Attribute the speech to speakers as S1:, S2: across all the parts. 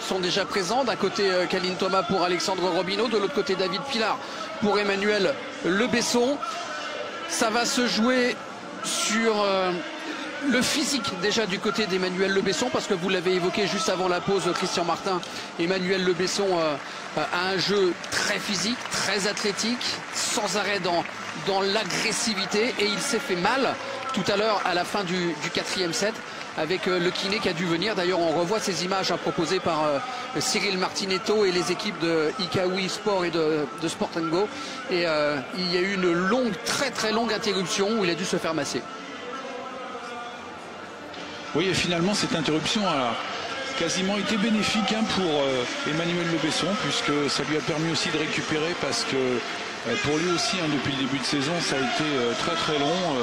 S1: sont déjà présents. D'un côté, Kaline Thomas pour Alexandre Robineau, de l'autre côté, David Pilar pour Emmanuel Le Besson. Ça va se jouer sur le physique déjà du côté d'Emmanuel Le Besson, parce que vous l'avez évoqué juste avant la pause, Christian Martin. Emmanuel Le Besson a un jeu très physique, très athlétique, sans arrêt dans l'agressivité, et il s'est fait mal tout à l'heure à la fin du 4e set avec le kiné qui a dû venir. D'ailleurs, on revoit ces images proposées par Cyril Martinetto et les équipes de Ikawi Sport et de Sport & Go. Et il y a eu une longue, très longue interruption où il a dû se faire masser.
S2: Oui, et finalement, cette interruption a quasiment été bénéfique pour Emmanuel Le Besson, puisque ça lui a permis aussi de récupérer, parce que pour lui aussi, depuis le début de saison, ça a été très long.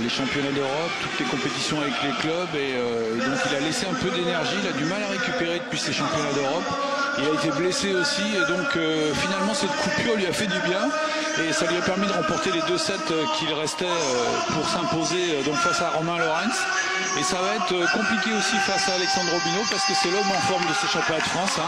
S2: Les championnats d'Europe, toutes les compétitions avec les clubs, et donc il a laissé un peu d'énergie, il a du mal à récupérer depuis ces championnats d'Europe. Il a été blessé aussi, et donc finalement cette coupure lui a fait du bien, et ça lui a permis de remporter les 2 sets qu'il restait pour s'imposer donc face à Romain Lorenz. Et ça va être compliqué aussi face à Alexandre Robineau, parce que c'est l'homme en forme de ces championnats de France.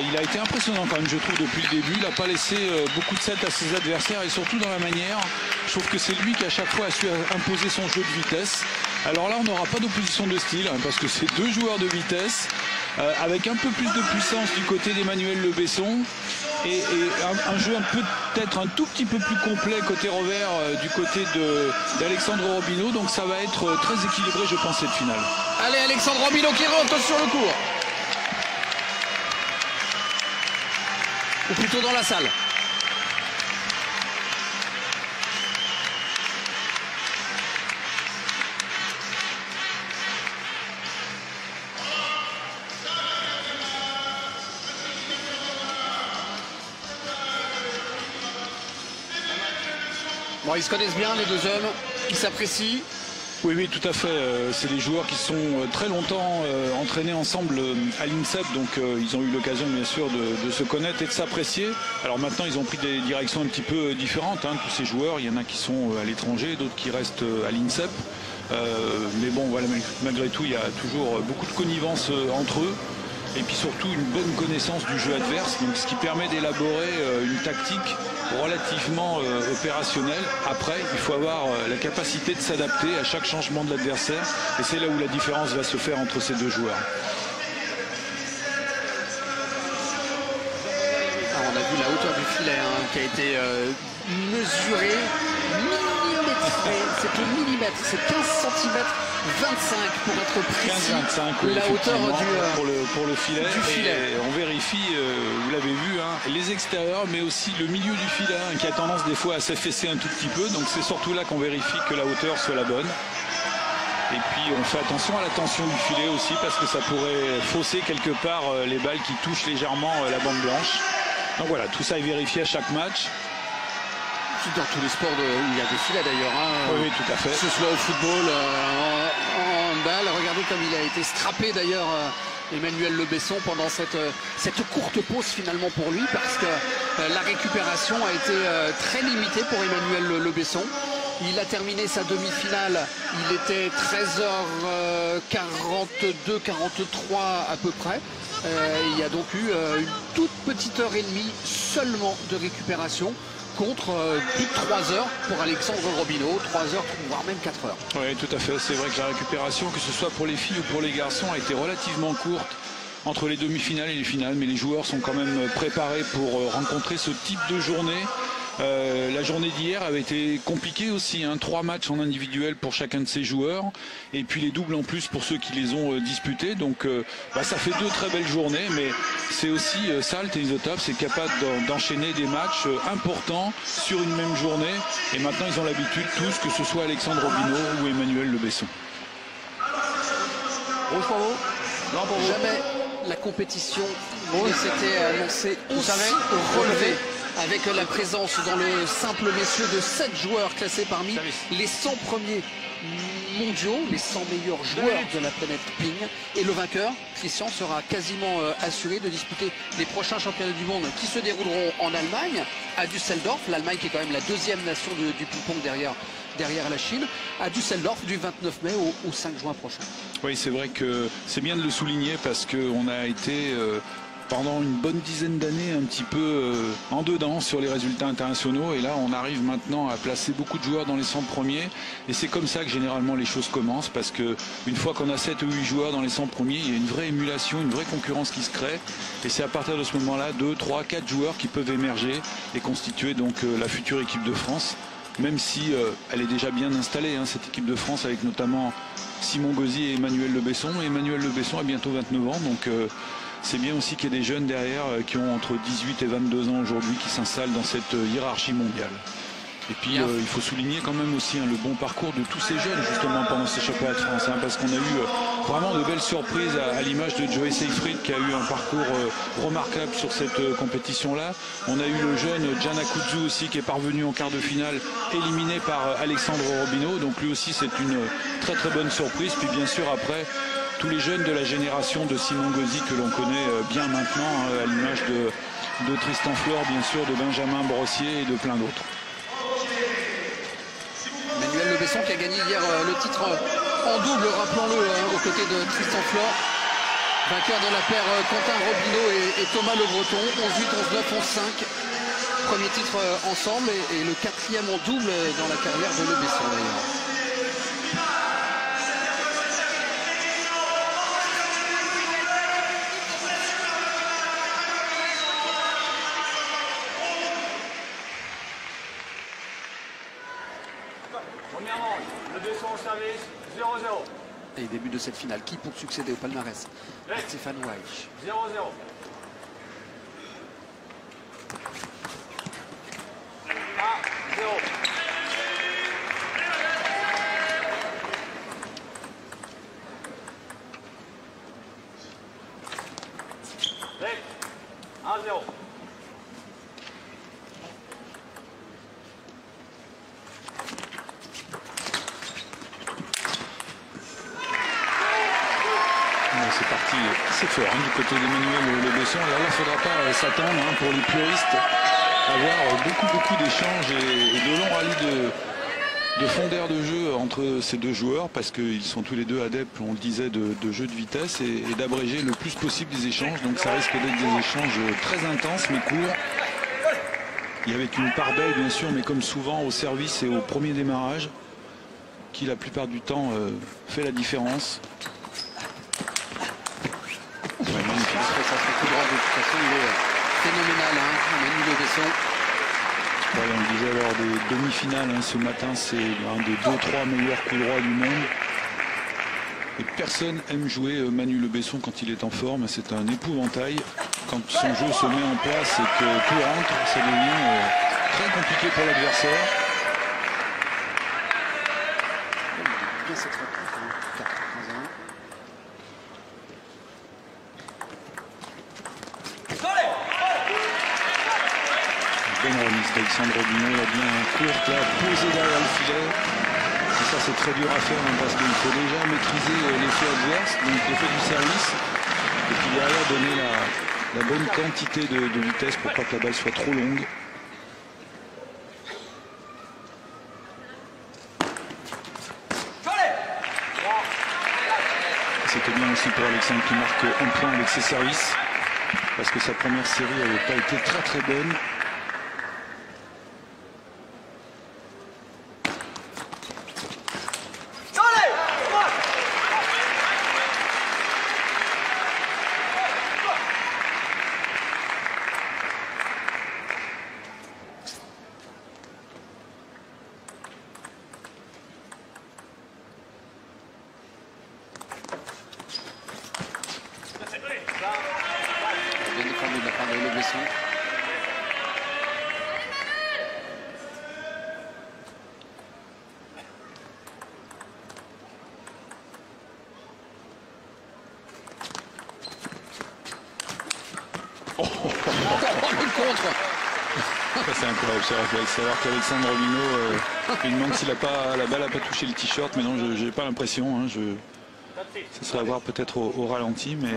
S2: Il a été impressionnant quand même, je trouve, depuis le début. Il n'a pas laissé beaucoup de sets à ses adversaires, et surtout dans la manière. Je trouve que c'est lui qui à chaque fois a su imposer son jeu de vitesse. Alors là, on n'aura pas d'opposition de style, parce que c'est 2 joueurs de vitesse, avec un peu plus de puissance du côté d'Emmanuel Le Besson, et un jeu peut-être un tout petit peu plus complet côté revers du côté d'Alexandre Robineau. Donc ça va être très équilibré, je pense, cette finale.
S1: Allez, Alexandre Robineau qui rentre sur le court. Ou plutôt dans la salle. Bon, ils se connaissent bien, les deux hommes, ils s'apprécient.
S2: Oui, tout à fait. C'est des joueurs qui sont très longtemps entraînés ensemble à l'INSEP, donc ils ont eu l'occasion bien sûr de se connaître et de s'apprécier. Alors maintenant, ils ont pris des directions un petit peu différentes, tous ces joueurs. Il y en a qui sont à l'étranger, d'autres qui restent à l'INSEP. Mais bon, voilà, malgré tout, il y a toujours beaucoup de connivence entre eux. Et puis surtout une bonne connaissance du jeu adverse, donc ce qui permet d'élaborer une tactique relativement opérationnelle. Après, il faut avoir la capacité de s'adapter à chaque changement de l'adversaire, et c'est là où la différence va se faire entre ces deux joueurs.
S1: Alors, on a vu la hauteur du filet qui a été mesurée, millimétrée. C'est le millimètre, c'est 15 cm 25 pour être précis.
S2: 15-25, oui,
S1: la hauteur
S2: pour le filet.
S1: Du filet.
S2: Et on vérifie, vous l'avez vu, les extérieurs, mais aussi le milieu du filet qui a tendance des fois à s'affaisser un tout petit peu. Donc c'est surtout là qu'on vérifie que la hauteur soit la bonne. Et puis on fait attention à la tension du filet aussi, parce que ça pourrait fausser quelque part les balles qui touchent légèrement la bande blanche. Donc voilà, tout ça est vérifié à chaque match.
S1: Dans tous les sports où il y a des filets d'ailleurs.
S2: Oui, tout à fait.
S1: Que ce soit au football, en handball. Regardez comme il a été strappé d'ailleurs, Emmanuel Le Besson, pendant cette courte pause finalement pour lui, parce que la récupération a été très limitée pour Emmanuel Le Besson. Il a terminé sa demi-finale, il était 13h42, 43 à peu près. Il y a donc eu une toute petite heure et demie seulement de récupération, contre plus de 3 heures pour Alexandre Robineau, 3 heures, voire même 4 heures.
S2: Oui, tout à fait. C'est vrai que la récupération, que ce soit pour les filles ou pour les garçons, a été relativement courte entre les demi-finales et les finales. Mais les joueurs sont quand même préparés pour rencontrer ce type de journée. La journée d'hier avait été compliquée aussi, 3 matchs en individuel pour chacun de ces joueurs, et puis les doubles en plus pour ceux qui les ont disputés. Donc ça fait 2 très belles journées, mais c'est aussi ça le tennis de table, c'est capable d'enchaîner des matchs importants sur une même journée. Et maintenant ils ont l'habitude tous, que ce soit Alexandre Robineau ou Emmanuel Le Besson.
S1: Rouge pour vous. Blanc pour vous. Jamais la compétition ne s'était annoncée aussi relevée, avec la présence dans le simple messieurs de 7 joueurs classés parmi les 100 premiers mondiaux, les 100 meilleurs joueurs de la planète Ping. Et le vainqueur, Christian, sera quasiment assuré de disputer les prochains championnats du monde qui se dérouleront en Allemagne, à Düsseldorf. L'Allemagne qui est quand même la deuxième nation du ping-pong derrière la Chine, à Düsseldorf du 29 mai au 5 juin prochain.
S2: Oui, c'est vrai que c'est bien de le souligner parce qu'on a été pendant une bonne dizaine d'années un petit peu en dedans sur les résultats internationaux, et là on arrive maintenant à placer beaucoup de joueurs dans les 100 premiers, et c'est comme ça que généralement les choses commencent, parce que une fois qu'on a 7 ou 8 joueurs dans les 100 premiers, il y a une vraie émulation, une vraie concurrence qui se crée, et c'est à partir de ce moment-là 2, 3, 4 joueurs qui peuvent émerger et constituer donc la future équipe de France, même si elle est déjà bien installée, hein, cette équipe de France, avec notamment Simon Gauzy et Emmanuel Le Besson. Et Emmanuel Le Besson a bientôt 29 ans, donc c'est bien aussi qu'il y ait des jeunes derrière qui ont entre 18 et 22 ans aujourd'hui, qui s'installent dans cette hiérarchie mondiale. Et puis il faut souligner quand même aussi le bon parcours de tous ces jeunes justement pendant ces championnats de France, parce qu'on a eu vraiment de belles surprises à l'image de Joey Seyfried, qui a eu un parcours remarquable sur cette compétition-là. On a eu le jeune Gianna Kuzu aussi, qui est parvenu en quart de finale, éliminé par Alexandre Robineau, donc lui aussi c'est une très très bonne surprise. Puis bien sûr après, tous les jeunes de la génération de Simon Gauzy que l'on connaît bien maintenant, à l'image de Tristan Flore, bien sûr, de Benjamin Brossier et de plein d'autres.
S1: Emmanuel Le Besson qui a gagné hier le titre en double, rappelons-le, aux côtés de Tristan Flore, vainqueur de la paire Quentin Robineau et Thomas Le Breton, 11-8, 11-9, 11-5. Premier titre ensemble et le quatrième en double dans la carrière de Le Besson d'ailleurs.
S3: Premièrement, Le Besson au service, 0-0.
S1: Et début de cette finale, qui pour succéder au palmarès? Stéphane Weich.
S3: 0-0. Ah, 0. Break. 1-0.
S2: C'est parti, c'est fort du côté d'Emmanuel Le Besson. Alors là, il ne faudra pas s'attendre pour les puristes à avoir beaucoup d'échanges et de longs rallyes de fond d'air de jeu entre ces deux joueurs, parce qu'ils sont tous les deux adeptes, on le disait, de jeu de vitesse et d'abréger le plus possible des échanges. Donc ça risque d'être des échanges très intenses mais courts. Et avec une part d'œil bien sûr, mais comme souvent au service et au premier démarrage, qui la plupart du temps fait la différence.
S1: De toute façon, il est phénoménal, Emmanuel Le Besson.
S2: Ouais, on le disait lors des demi-finales, ce matin, c'est un des 2-3 meilleurs coups droits du monde. Et personne aime jouer Manu Le Besson quand il est en forme. C'est un épouvantail. Quand son jeu se met en place et que tout rentre, ça devient très compliqué pour l'adversaire.
S1: Bien cette rencontre, 4-1.
S2: Bonne remise d'Alexandre Robineau, il a bien courte là, posé derrière le filet. Et ça c'est très dur à faire, parce qu'il faut déjà maîtriser l'effet adverse, donc l'effet du service, et puis derrière donner la bonne quantité de vitesse pour pas que la balle soit trop longue. C'était bien aussi pour Alexandre qui marque un point avec ses services, parce que sa première série n'avait pas été très bonne.
S1: Bien défendu de la part de Le Besson.
S2: Le contre. C'est incroyable ce réflexe. Savoir qu'Alexandre Robineau Il me demande si la balle n'a pas touché le t-shirt, mais non, j'ai pas l'impression. Hein, ça serait à voir peut-être au ralenti, mais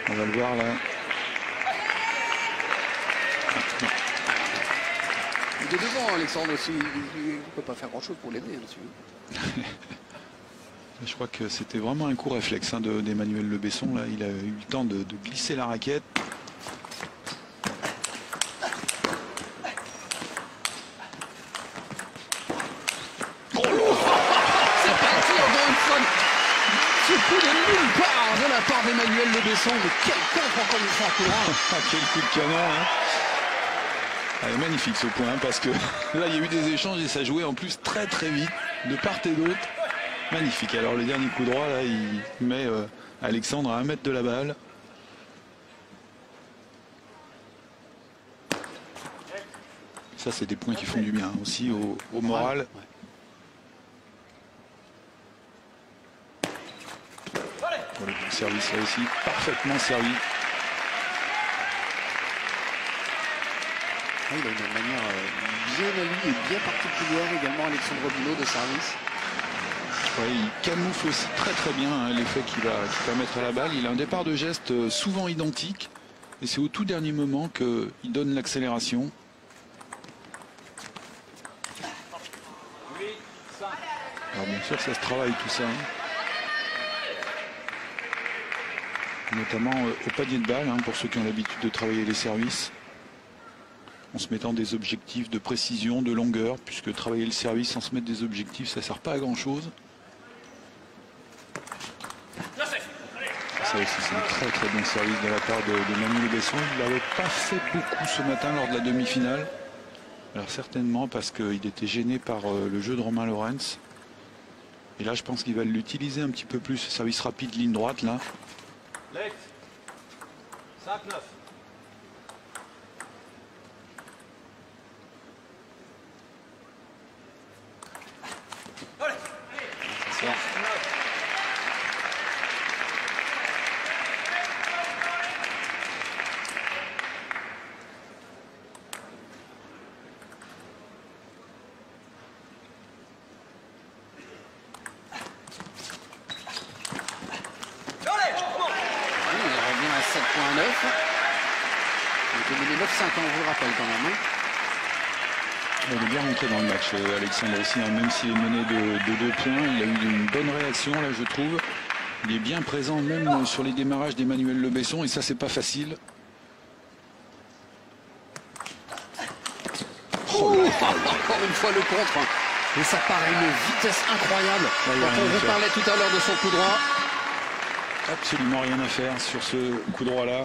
S2: on va le voir là.
S1: Il est devant, Alexandre aussi. Il ne peut pas faire grand-chose pour l'aider là-dessus.
S2: Je crois que c'était vraiment un coup réflexe hein, d'Emmanuel Le Besson. Là, il a eu le temps de glisser la raquette.
S1: Oh là, c'est parti encore une fois. Ce coup de nulle part de la part d'Emmanuel Le Besson. Mais quel contre encore une fois à coup droit.
S2: Quel coup de canon hein. Ah, magnifique ce point, parce que là il y a eu des échanges et ça jouait en plus très très vite, de part et d'autre. Magnifique. Alors le dernier coup droit, là, il met Alexandre à 1 mètre de la balle. Ça, c'est des points qui font du bien aussi au moral. Pour le service là aussi, parfaitement servi.
S1: Il a une manière bien à lui et bien particulière également, Alexandre Robineau, de service.
S2: Ouais, il camoufle aussi très très bien hein, l'effet qu'il va mettre à la balle. Il a un départ de geste souvent identique et c'est au tout dernier moment qu'il donne l'accélération. Alors bien sûr ça se travaille tout ça. Hein. Notamment au panier de balle, hein, pour ceux qui ont l'habitude de travailler les services. En se mettant des objectifs de précision, de longueur, puisque travailler le service sans se mettre des objectifs, ça ne sert pas à grand chose. Ça aussi c'est un très très bon service de la part de Manu Le Besson. Il n'avait pas fait beaucoup ce matin lors de la demi-finale. Alors certainement parce qu'il était gêné par le jeu de Romain Lorenz. Et là je pense qu'il va l'utiliser un petit peu plus. Service rapide, ligne droite là.
S3: 5-9.
S2: Il est bien rentré dans le match, Alexandre aussi, hein, même s'il est mené de 2 points, il a eu une bonne réaction là je trouve. Il est bien présent même sur les démarrages d'Emmanuel Le Besson et ça c'est pas facile.
S1: Oh là, encore une fois le contre. Et ça paraît une vitesse incroyable. Quand on vous parlait tout à l'heure de son coup droit.
S2: Absolument rien à faire sur ce coup droit là.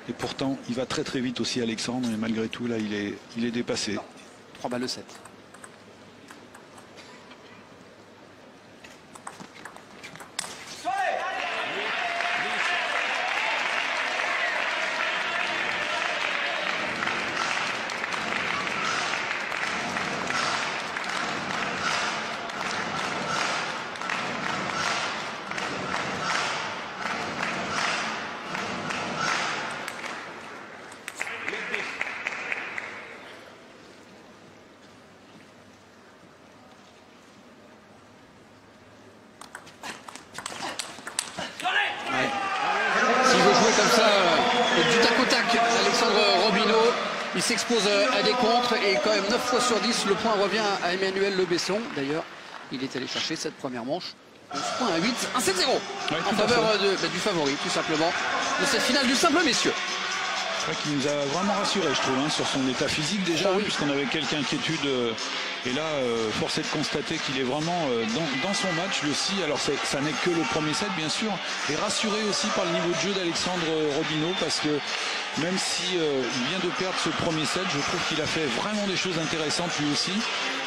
S2: Et pourtant il va très très vite aussi Alexandre et malgré tout là il est dépassé.
S1: 3 balles de 7. Il s'expose à des contres et quand même 9 fois sur 10 le point revient à Emmanuel Le Besson. D'ailleurs il est allé chercher cette première manche. 11 points à 8, un 7-0 en faveur du favori tout simplement de cette finale du simple messieurs.
S2: Je crois qu'il nous a vraiment rassuré je trouve hein, sur son état physique déjà puisqu'on avait quelques inquiétudes et là force est de constater qu'il est vraiment dans son match lui aussi. Alors ça n'est que le premier set bien sûr et rassuré aussi par le niveau de jeu d'Alexandre Robineau parce que même si il vient de perdre ce premier set, je trouve qu'il a fait vraiment des choses intéressantes lui aussi.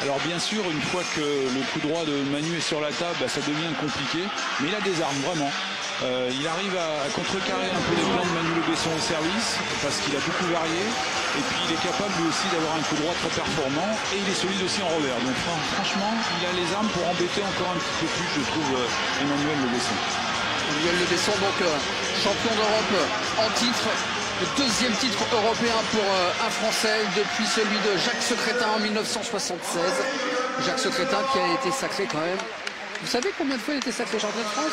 S2: Alors bien sûr, une fois que le coup droit de Manu est sur la table, ça devient compliqué. Mais il a des armes, vraiment. Il arrive à contrecarrer un peu les plans de Manu Le Besson au service, parce qu'il a beaucoup varié. Et puis il est capable lui aussi d'avoir un coup droit très performant. Et il est solide aussi en revers. Donc franchement, il a les armes pour embêter encore un petit peu plus, je trouve, Emmanuel Le Besson.
S1: Emmanuel Le Besson, donc champion d'Europe en titre. Le deuxième titre européen pour un Français depuis celui de Jacques Secrétin en 1976. Jacques Secrétin qui a été sacré quand même. Vous savez combien de fois il a été sacré champion de France?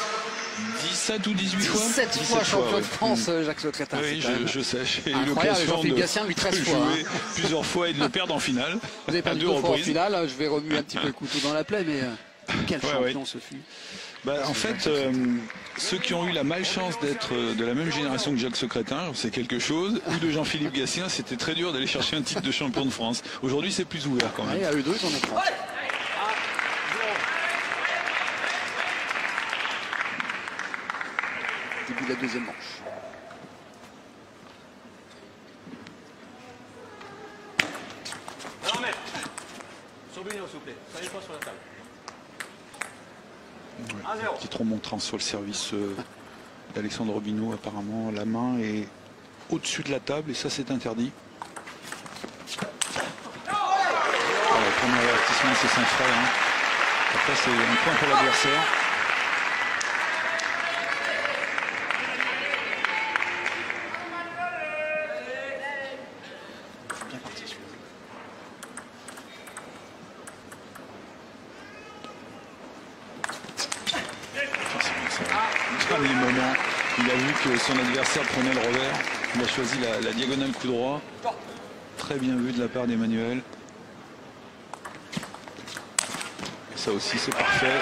S2: 17 ou 18 fois
S1: 17 fois champion de
S2: ouais.
S1: France, Jacques Secrétin.
S2: Oui, je sais. J'ai eu
S1: incroyable.
S2: l'occasion
S1: Jean-Philippe Gatien, lui, 13 fois.
S2: jouer plusieurs fois et de le perdre en finale.
S1: Vous avez perdu 2 fois en finale. Je vais remuer un petit peu le couteau dans la plaie, mais quel champion ce fut.
S2: En fait, ceux qui ont eu la malchance d'être de la même génération que Jacques Secrétin, c'est quelque chose, ou de Jean-Philippe Gatien, c'était très dur d'aller chercher un titre de champion de France. Aujourd'hui, c'est plus ouvert quand même.
S1: Oui, à eux deux, ils en ont 30. Début de la deuxième manche.
S3: Non, mais sur Bruno, s'il vous plaît. Ça n'est pas sur la table.
S2: Ouais, petite remontrance sur le service d'Alexandre Robineau. Apparemment, la main est au-dessus de la table et ça, c'est interdit. Le premier avertissement, c'est sans frais. Hein. Après, c'est un point pour l'adversaire. Dernier moment, il a vu que son adversaire prenait le revers. Il a choisi la diagonale coup droit. Très bien vu de la part d'Emmanuel. Ça aussi, c'est parfait.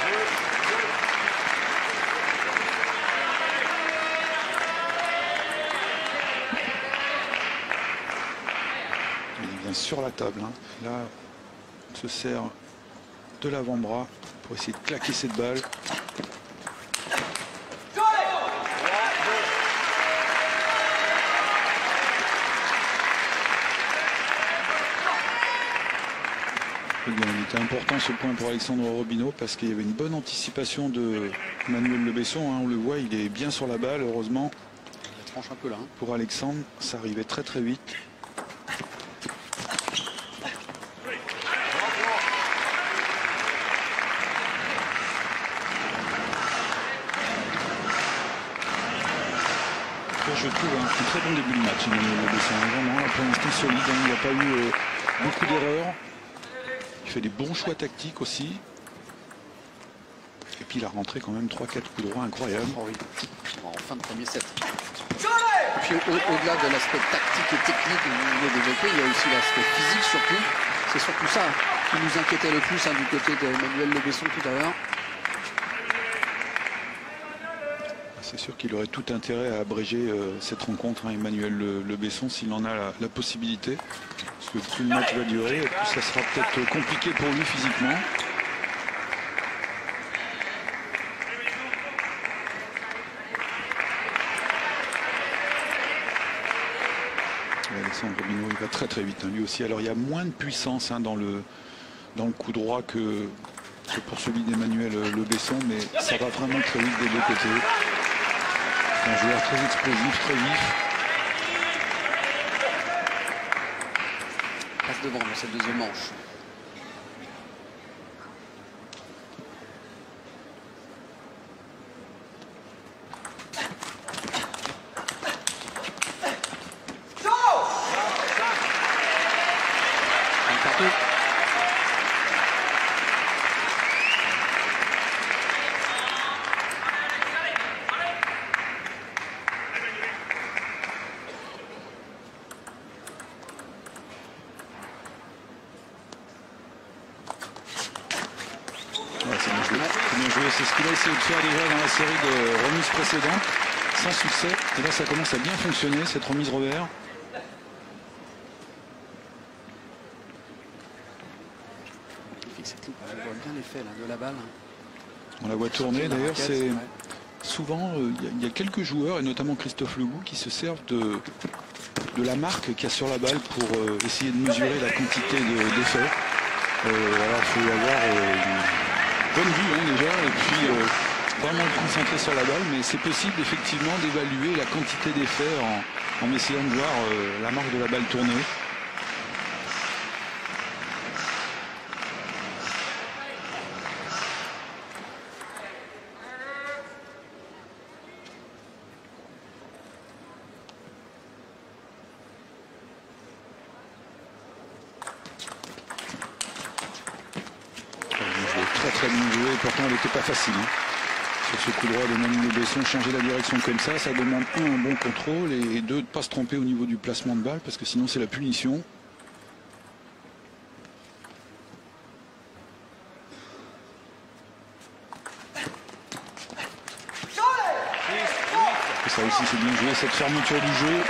S2: Il vient sur la table. Hein. Là, on se sert de l'avant-bras pour essayer de claquer cette balle. Il était important ce point pour Alexandre Robineau parce qu'il y avait une bonne anticipation de Manuel Le Besson. Hein, on le voit, il est bien sur la balle, heureusement.
S1: Il tranche un peu là. Hein.
S2: Pour Alexandre, ça arrivait très très vite. Je trouve un très bon début de match, Manuel Le Besson. Vraiment, là, pour l'instant solide. Hein, il n'y a pas eu beaucoup d'erreurs. Il fait des bons choix tactiques aussi. Et puis il a rentré quand même 3-4 coups droits incroyables.
S1: Oh oui. En fin de premier set. Et puis au-delà de l'aspect tactique et technique que vous voulez développer, il y a aussi l'aspect physique surtout. C'est surtout ça qui nous inquiétait le plus du côté d'Emmanuel Le Besson tout à l'heure.
S2: C'est sûr qu'il aurait tout intérêt à abréger cette rencontre, hein, Emmanuel Le Besson, s'il en a la possibilité. Parce que plus le match va durer, et plus ça sera peut-être compliqué pour lui physiquement. Alexandre Robineau, il va très très vite, hein, lui aussi. Alors il y a moins de puissance dans le coup droit que pour celui d'Emmanuel Le Besson, mais ça va vraiment très vite des deux côtés. C'est un joueur très explosif, très vif.
S1: Passe devant dans cette deuxième manche.
S2: C'est ce qu'il a essayé de faire déjà dans la série de remises précédentes, sans succès. Et là, ça commence à bien fonctionner, cette remise revers.
S1: Il fixe cette loupe, on voit bien l'effet de la balle.
S2: On la voit tourner, d'ailleurs, c'est souvent, il y a quelques joueurs, et notamment Christophe Legout, qui se servent de la marque qu'il y a sur la balle pour essayer de mesurer la quantité d'effet. Alors, il faut avoir bonne vue déjà, et puis vraiment le concentrer sur la balle, mais c'est possible effectivement d'évaluer la quantité d'effet en essayant de voir la marque de la balle tourner. très bien joué. Et pourtant, elle n'était pas facile. Hein. Sur ce coup droit de Manu Le Besson, changer la direction comme ça demande un bon contrôle et deux, de ne pas se tromper au niveau du placement de balle, parce que sinon c'est la punition. Et ça aussi c'est bien joué, cette fermeture du jeu.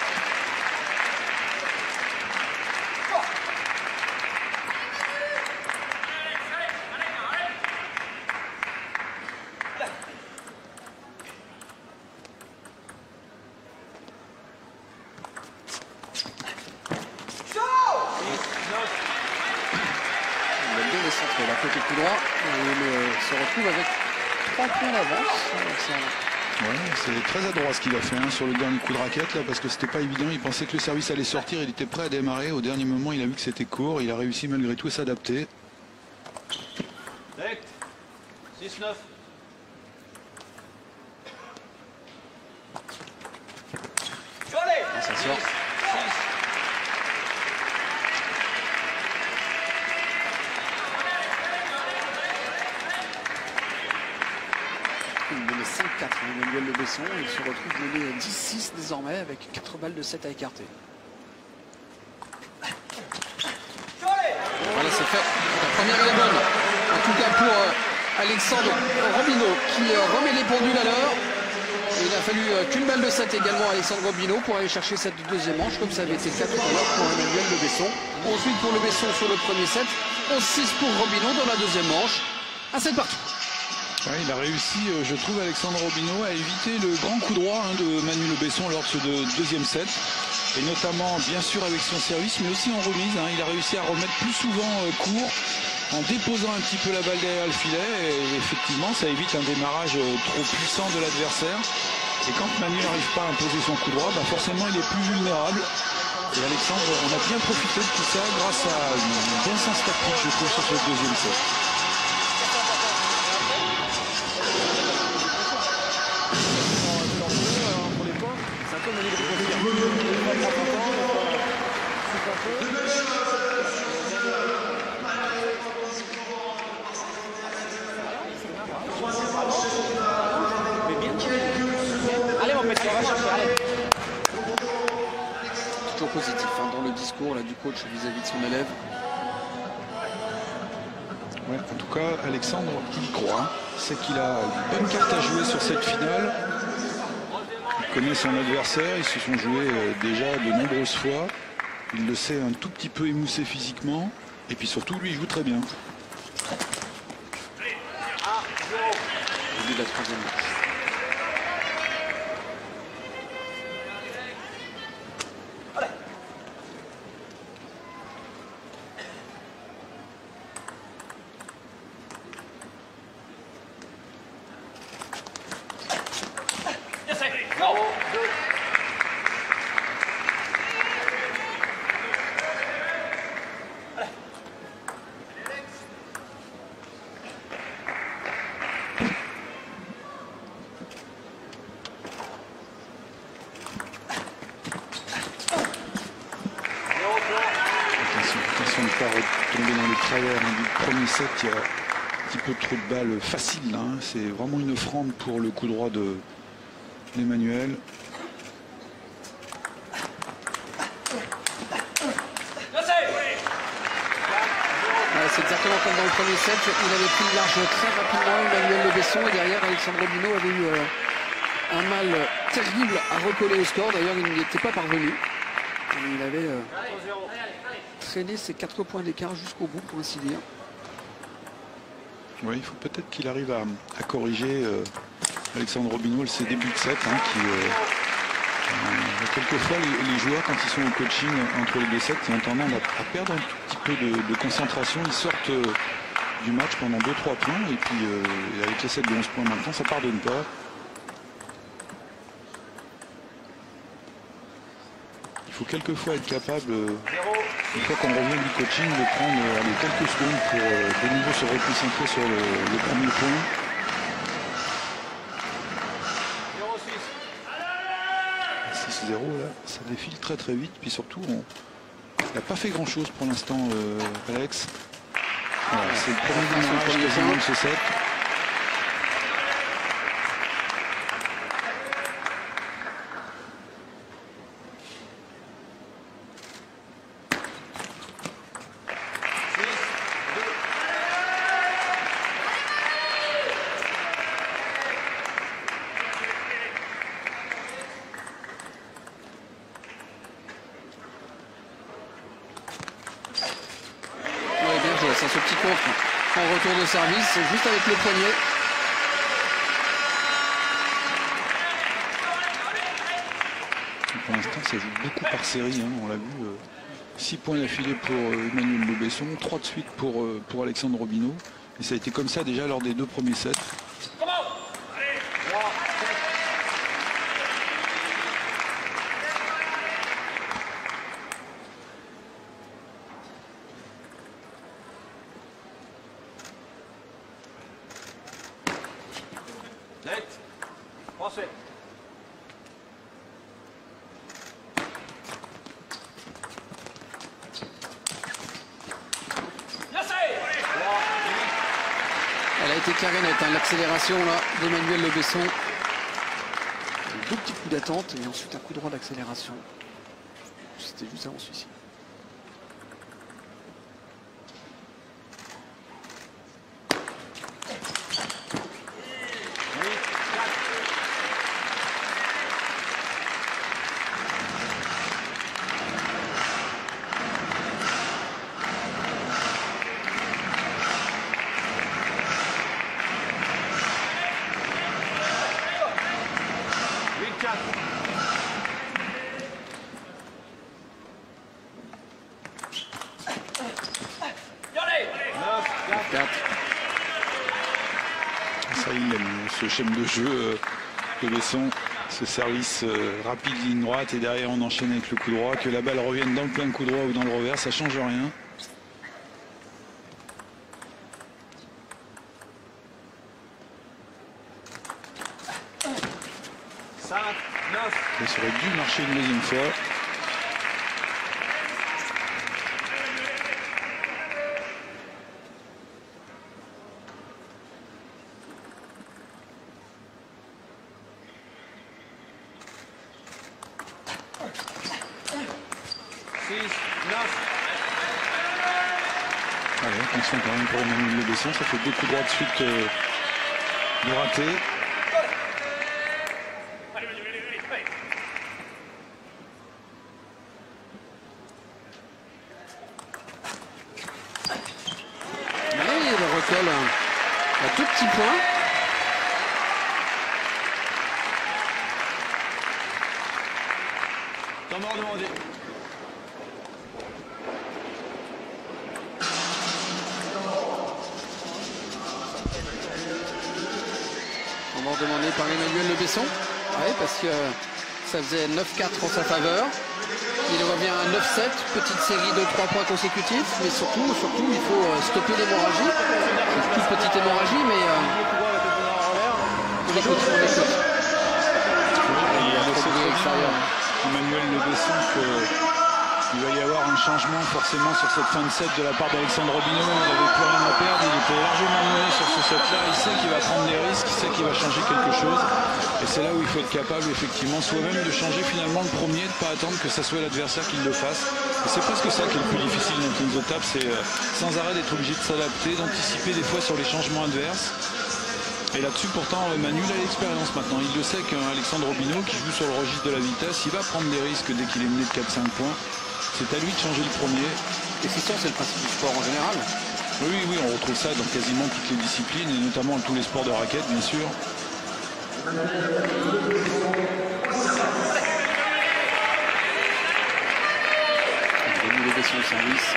S1: La côté coup droit, il se retrouve avec 3 points d'avance.
S2: Ouais, c'est très adroit ce qu'il a fait hein, sur le dernier coup de raquette là, parce que c'était pas évident. Il pensait que le service allait sortir, il était prêt à démarrer. Au dernier moment, il a vu que c'était court. Il a réussi malgré tout à s'adapter.
S3: 6-9.
S1: Ça sort. Il menait 5-4 Emmanuel Le Besson. Il se retrouve mené 10-6 désormais avec 4 balles de 7 à écarter. Voilà, c'est fait. La première elle est bonne. En tout cas pour Alexandre Robineau qui remet les pendules à l'heure. Il n'a fallu qu'une balle de 7 également à Alexandre Robineau pour aller chercher cette deuxième manche, comme ça avait été le cas tout à l'heure pour Emmanuel Le Besson. Ensuite pour Le Besson sur le premier set. 11-6 pour Robineau dans la deuxième manche. Un set partout.
S2: Ouais, il a réussi, je trouve, Alexandre Robineau à éviter le grand coup droit hein, de Manu Le Besson lors de ce deuxième set. Et notamment, bien sûr, avec son service, mais aussi en remise. Hein, il a réussi à remettre plus souvent court en déposant un petit peu la balle derrière le filet. Et effectivement, ça évite un démarrage trop puissant de l'adversaire. Et quand Manu n'arrive pas à imposer son coup droit, bah forcément, il est plus vulnérable. Et Alexandre, on a bien profité de tout ça grâce à un bon sens tactique, je trouve, sur ce deuxième set.
S1: Toujours positif hein, dans le discours là, du coach vis-à-vis de son élève.
S2: Ouais, en tout cas, Alexandre, il y croit. C'est qu'il a une bonne carte à jouer sur cette finale. Il connaît son adversaire, ils se sont joués déjà de nombreuses fois. Il le sait un tout petit peu émoussé physiquement. Et puis surtout, lui, il joue très bien.
S1: Début de la troisième manche.
S2: Attention de ne pas retomber dans les travers hein, du premier set. Il y a un petit peu trop de balles faciles. Hein. C'est vraiment une offrande pour le coup droit d'Emmanuel.
S1: C'est exactement comme dans le premier set. Il avait pris le large très rapidement, Emmanuel Le Besson, et derrière Alexandre Robineau avait eu un mal terrible à recoller au score. D'ailleurs, il n'y était pas parvenu. Il avait traîné ses 4 points d'écart jusqu'au bout, pour ainsi dire.
S2: Oui, il faut peut-être qu'il arrive à corriger Alexandre Robineau ses débuts de set. Hein, quelquefois, les joueurs, quand ils sont au coaching entre les deux sets, ils ont tendance à perdre un tout petit peu de concentration. Ils sortent du match pendant 2-3 points. Et puis, avec les sets de 11 points maintenant, ça ne pardonne pas. Il faut quelquefois être capable, une fois qu'on revient du coaching, de prendre quelques secondes pour de nouveau se reconcentrer sur le premier point. 6-0 là, ça défile très très vite, puis surtout il n'a pas fait grand chose pour l'instant Alex. Voilà, c'est le premier démarrage quasiment de ce set.
S1: C'est ce petit contre en retour de service, juste avec le poignet.
S2: Pour l'instant, ça joue beaucoup par série. Hein. On l'a vu, 6 points d'affilée pour Emmanuel Le Besson, 3 de suite pour Alexandre Robineau. Et ça a été comme ça déjà lors des 2 premiers sets.
S1: Elle a été carrée nette, hein, l'accélération d'Emmanuel Le Besson. Un 2 petits coups d'attente et ensuite un coup droit d'accélération. C'était juste avant celui-ci.
S2: Ça il aime ce schéma de jeu de Besson, ce service rapide ligne droite et derrière on enchaîne avec le coup droit, que la balle revienne dans le plein coup droit ou dans le revers, ça change rien. Ça aurait dû marcher une deuxième fois. Allez, attention quand même pour Emmanuel Le Besson, ça fait 2 coups droits de suite de raté.
S1: Et le recul à 2 petits points.
S3: Temps mort demandé.
S1: Demandé par Emmanuel Le Besson. Oui, parce que ça faisait 9-4 en sa faveur. Il revient à 9-7, petite série de 3 points consécutifs, mais surtout il faut stopper l'hémorragie. C'est une toute petite hémorragie, mais on écoute.
S2: Emmanuel Le Besson il va y avoir un changement forcément sur cette fin de set de la part d'Alexandre Robineau. Il n'avait plus rien à perdre, il était largement mené sur ce set-là. Il sait qu'il va prendre des risques, il sait qu'il va changer quelque chose. Et c'est là où il faut être capable effectivement soi-même de changer finalement le premier, de ne pas attendre que ça soit l'adversaire qui le fasse. Et c'est presque ça qui est le plus difficile dans une étape, c'est sans arrêt d'être obligé de s'adapter, d'anticiper des fois sur les changements adverses. Et là-dessus, pourtant, Manu a l'expérience maintenant. Il le sait qu'Alexandre Robineau, qui joue sur le registre de la vitesse, il va prendre des risques dès qu'il est mené de 4-5 points. C'est à lui de changer le premier.
S1: Et c'est ça, c'est le principe du sport en général.
S2: Oui, on retrouve ça dans quasiment toutes les disciplines, et notamment dans tous les sports de raquettes, bien sûr.
S1: Il va nous sur le service.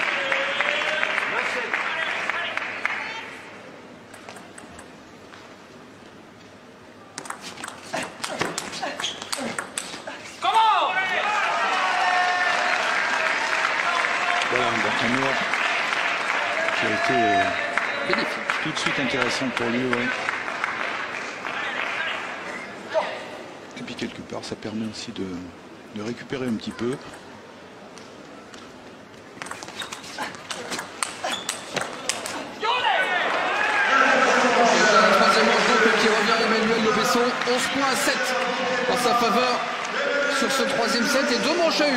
S2: Voilà, un tournoi qui a été tout de suite intéressant pour lui. Ouais. Et puis quelque part, ça permet aussi de récupérer un petit peu.
S1: 11 points à 7 en sa faveur sur ce troisième set et 2 manches à 1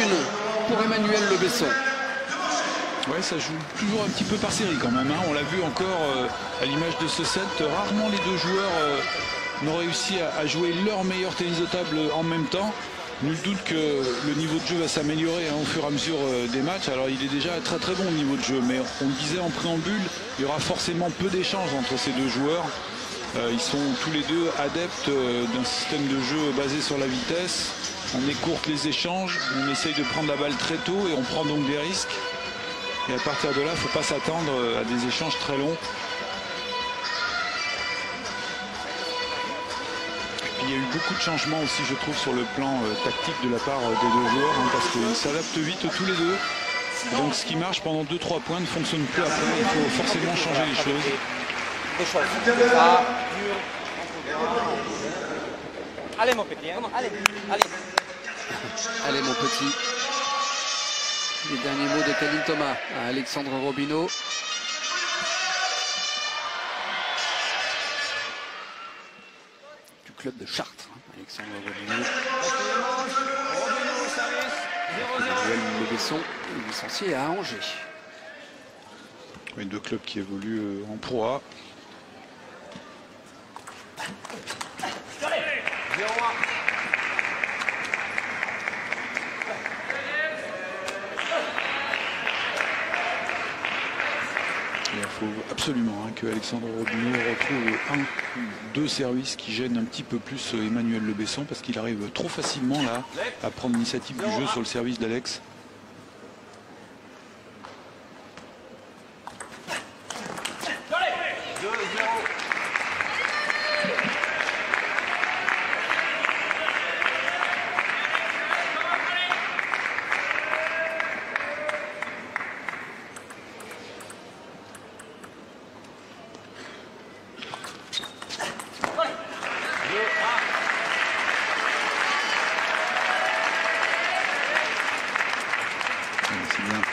S1: pour Emmanuel Le Besson.
S2: Ouais, ça joue toujours un petit peu par série quand même, hein. On l'a vu encore à l'image de ce set. Rarement les deux joueurs n'ont réussi à jouer leur meilleur tennis de table en même temps. Nul doute que le niveau de jeu va s'améliorer au fur et à mesure des matchs. Alors il est déjà très très bon au niveau de jeu, mais on le disait en préambule, il y aura forcément peu d'échanges entre ces deux joueurs. Ils sont tous les deux adeptes d'un système de jeu basé sur la vitesse. On écourte les échanges, on essaye de prendre la balle très tôt et on prend donc des risques. Et à partir de là, il ne faut pas s'attendre à des échanges très longs. Il y a eu beaucoup de changements aussi, je trouve, sur le plan tactique de la part des deux joueurs, hein, parce qu'ils s'adaptent vite tous les deux. Donc ce qui marche pendant 2-3 points ne fonctionne plus après. Il faut forcément changer les choses.
S4: Allez mon petit, allez.
S1: Allez mon petit. Les derniers mots de Khalil Thomas à Alexandre Robineau. Du club de Chartres, Alexandre Robineau. Emmanuel Le Besson, licencié à Angers.
S2: Oui, deux clubs qui évoluent en Pro A. Il faut absolument que Alexandre Robineau retrouve un ou deux services qui gênent un petit peu plus Emmanuel Le Besson, parce qu'il arrive trop facilement là à prendre l'initiative du jeu sur le service d'Alex.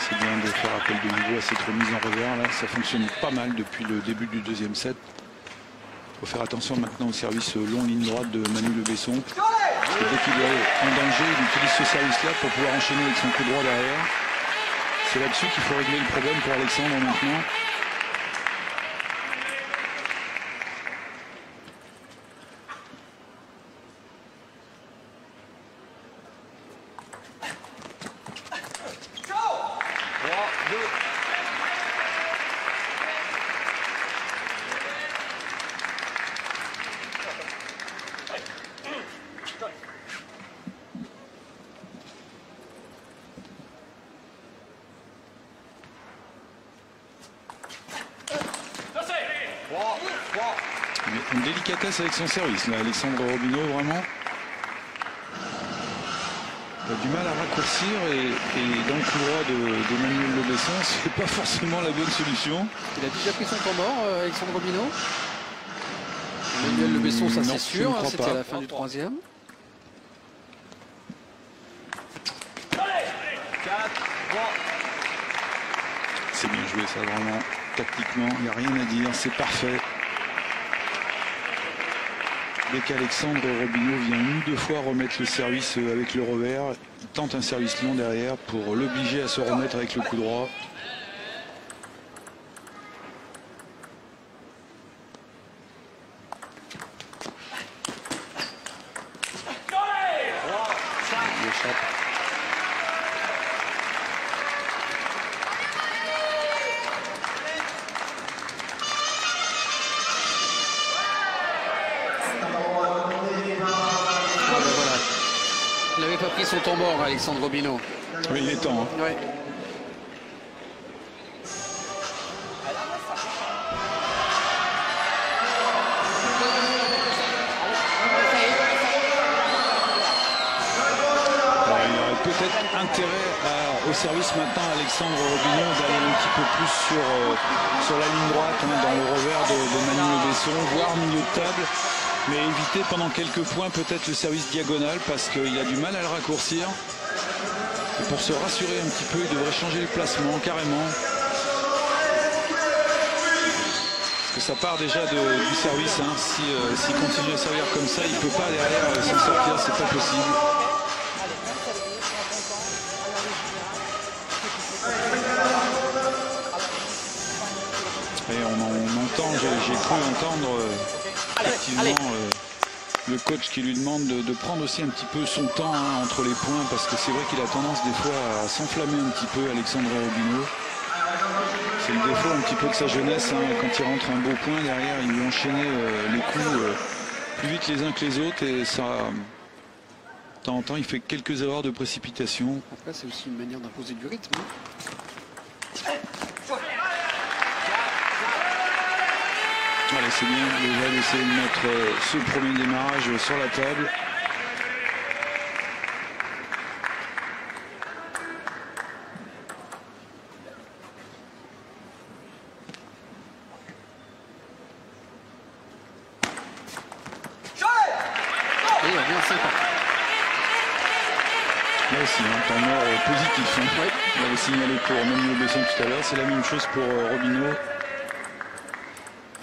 S2: C'est bien de faire appel de niveau à cette remise en revers. Là, ça fonctionne pas mal depuis le début du deuxième set. Il faut faire attention maintenant au service long ligne droite de Manu Le Besson. Parce que dès qu'il est en danger, il utilise ce service-là pour pouvoir enchaîner avec son coup droit derrière. C'est là-dessus qu'il faut régler le problème pour Alexandre maintenant. Une délicatesse avec son service, là, Alexandre Robineau, vraiment. Il a du mal à raccourcir et dans le coup droit d'Emmanuel Le Besson, c'est pas forcément la bonne solution.
S1: Il a déjà pris son temps mort, Alexandre Robineau. Emmanuel Le Besson, ça c'est sûr, c'était à la fin du troisième.
S2: C'est bien joué ça, vraiment. Tactiquement, il n'y a rien à dire, c'est parfait. Dès qu'Alexandre Robineau vient une ou deux fois remettre le service avec le revers, il tente un service long derrière pour l'obliger à se remettre avec le coup droit.
S1: Il échappe. Il n'avait pas pris son temps mort, Alexandre Robineau.
S2: Oui, il est temps. Hein.
S1: Ouais.
S2: Alors, il y aurait peut-être intérêt au service maintenant, Alexandre Robineau, d'aller un petit peu plus sur la ligne droite, dans le revers de Manu Le Besson, voire milieu de table. Mais éviter pendant quelques points peut-être le service diagonal parce qu'il a du mal à le raccourcir. Et pour se rassurer un petit peu, il devrait changer le placement carrément. Parce que que ça part déjà du service. Hein. S'il continue à servir comme ça, il ne peut pas derrière s'en sortir, c'est pas possible. Et on entend, j'ai cru entendre effectivement le coach qui lui demande de prendre aussi un petit peu son temps hein, entre les points, parce que c'est vrai qu'il a tendance des fois à s'enflammer un petit peu, Alexandre Robinot. C'est le défaut un petit peu de sa jeunesse, hein. Quand il rentre un beau point derrière, il lui enchaînait les coups plus vite les uns que les autres, et ça, de temps en temps, il fait quelques erreurs de précipitation.
S1: Après, c'est aussi une manière d'imposer du rythme.
S2: Allez, c'est bien déjà d'essayer de mettre ce premier démarrage sur la table.
S1: Et il revient à 5 ans.
S2: Là aussi, un temps mort positif. Hein.
S1: Ouais.
S2: On l'avait signalé pour Manuel Besson tout à l'heure. C'est la même chose pour Robinot.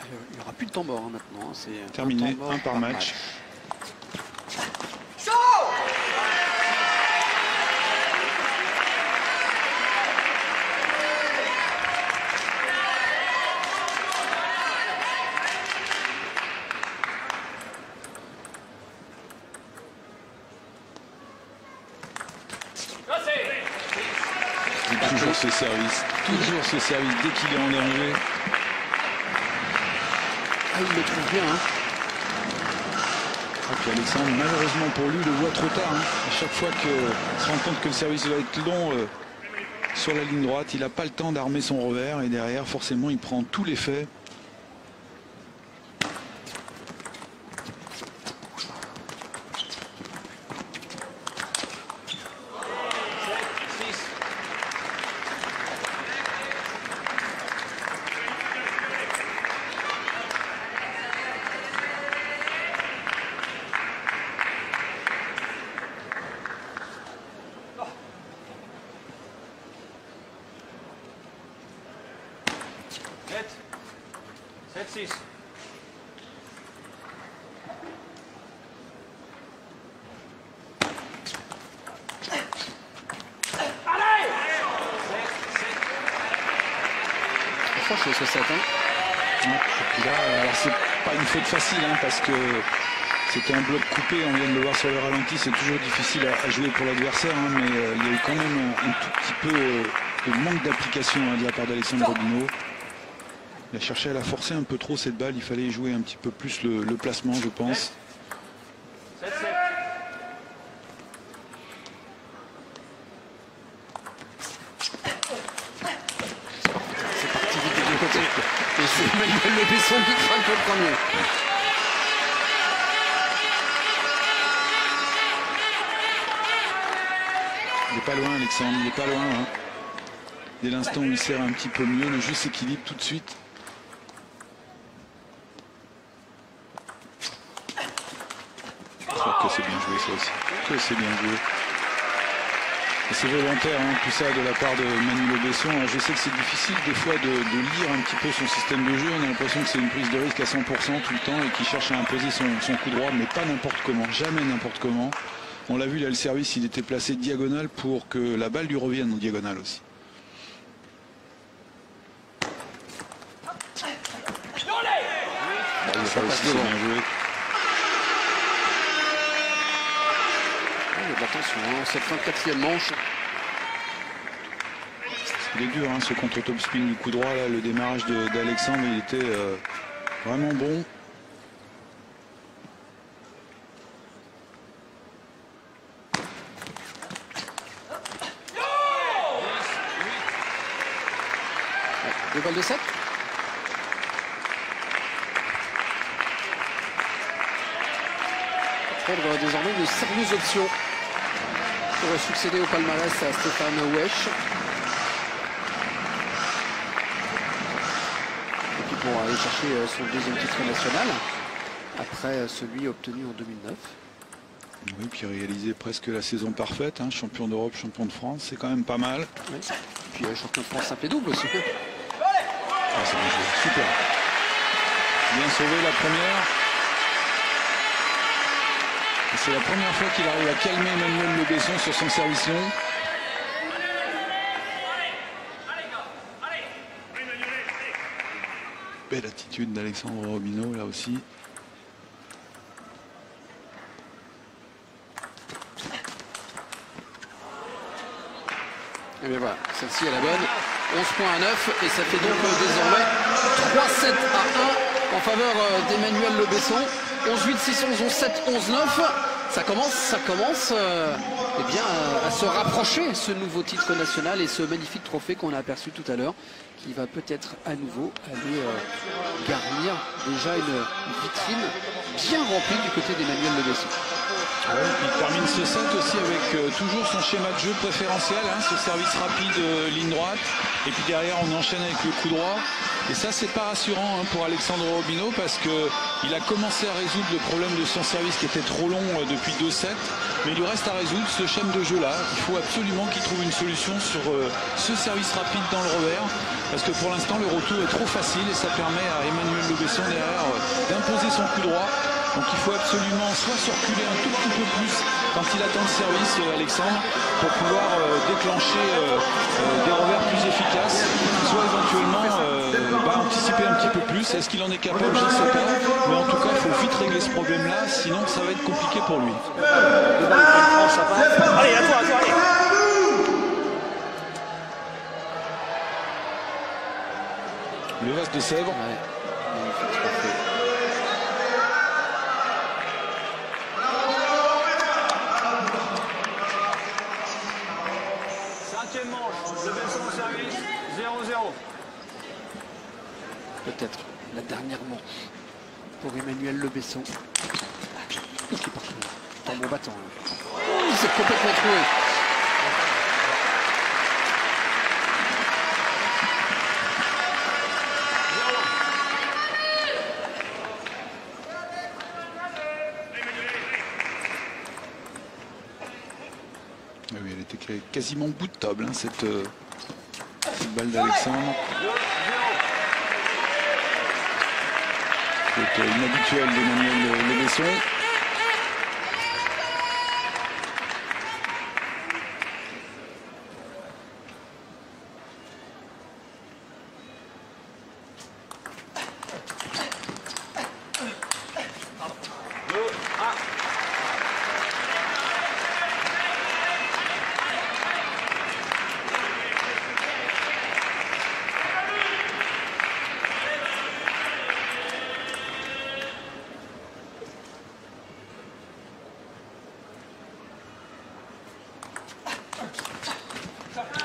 S1: Il n'y aura plus de temps mort hein, maintenant. C'est
S2: Terminé,
S1: temps mort
S2: un par match. Toujours ce service, dès qu'il est en danger.
S1: Ah, il le trouve bien. Hein.
S2: Et puis Alexandre, malheureusement pour lui, le voit trop tard. Hein. À chaque fois qu'il se rend compte que le service va être long sur la ligne droite, il n'a pas le temps d'armer son revers, et derrière, forcément, il prend tout l'effet.
S1: Franchement, ce 7. Hein.
S2: Là, alors c'est pas une faute facile hein, parce que c'était un bloc coupé, on vient de le voir sur le ralenti, c'est toujours difficile à jouer pour l'adversaire, hein, mais il y a eu quand même un tout petit peu de manque d'application hein, de la part d'Alexandre Robinot. Il a cherché à la forcer un peu trop cette balle, il fallait jouer un petit peu plus le placement, je pense.
S1: Et c'est Manuel Le Besson qui craque le premier.
S2: Il n'est pas loin Alexandre, il n'est pas loin. Hein. Dès l'instant où il sert un petit peu mieux, le jeu s'équilibre tout de suite. Que c'est bien joué ça aussi. Que c'est bien joué. C'est volontaire hein, tout ça de la part de Manuel Besson. Je sais que c'est difficile des fois de lire un petit peu son système de jeu. On a l'impression que c'est une prise de risque à 100% tout le temps et qu'il cherche à imposer son coup droit, mais pas n'importe comment, jamais n'importe comment. On l'a vu là, le service il était placé diagonal pour que la balle lui revienne en diagonale aussi. Ça aussi c'est bien joué.
S1: Il y a de la tension hein, cette fin de quatrième manche.
S2: Il est dur hein, ce contre-top spin du coup droit là, le démarrage d'Alexandre il était vraiment bon.
S1: Deux balles de 7. Prendre désormais une sérieuse option pour succéder au palmarès à Stéphane Wesch. Et qui pourra aller chercher son deuxième titre national après celui obtenu en 2009.
S2: Oui, puis réaliser presque la saison parfaite, hein, champion d'Europe, champion de France, c'est quand même pas mal.
S1: Oui. Et puis champion de France simple et double aussi.
S2: Ah, c'est bien joué, super. Bien sauvé la première. C'est la première fois qu'il arrive à calmer Emmanuel Le Besson sur son service long. Belle attitude d'Alexandre Robino là aussi.
S1: Et bien voilà, celle-ci est la bonne. 11 points à 9 et ça fait donc désormais 3-7 à 1 en faveur d'Emmanuel Le Besson. 11-8, 6-11, 11-7, 11-9. Ça commence eh bien, à se rapprocher, ce nouveau titre national et ce magnifique trophée qu'on a aperçu tout à l'heure, qui va peut-être à nouveau aller garnir déjà une vitrine bien remplie du côté d'Emmanuel Le Besson.
S2: Ouais, il termine ce set aussi avec toujours son schéma de jeu préférentiel, hein, ce service rapide ligne droite, et puis derrière on enchaîne avec le coup droit. Et ça c'est pas rassurant pour Alexandre Robino parce qu'il a commencé à résoudre le problème de son service qui était trop long depuis 2 sets, mais il lui reste à résoudre ce schéma de jeu là. Il faut absolument qu'il trouve une solution sur ce service rapide dans le revers, parce que pour l'instant le retour est trop facile et ça permet à Emmanuel Le Besson derrière d'imposer son coup droit. Donc il faut absolument soit se reculer un tout petit peu plus quand il attend le service, Alexandre, pour pouvoir déclencher des revers plus efficaces, soit éventuellement anticiper un petit peu plus. Est-ce qu'il en est capable? Je ne sais pas. Mais en tout cas, il faut vite régler ce problème-là, sinon ça va être compliqué pour lui.
S4: Allez, à toi, allez.
S2: Le vase de Sèvres.
S1: Ouais.
S3: Cinquième manche, Le Besson au service, 0-0.
S1: Peut-être la dernière manche pour Emmanuel Le Besson. Il est parti. Tambour battant. Il s'est complètement trouvé.
S2: Oui, elle était quasiment bout de table, hein, cette balle d'Alexandre. C'est inhabituel d'Emmanuel Le Besson.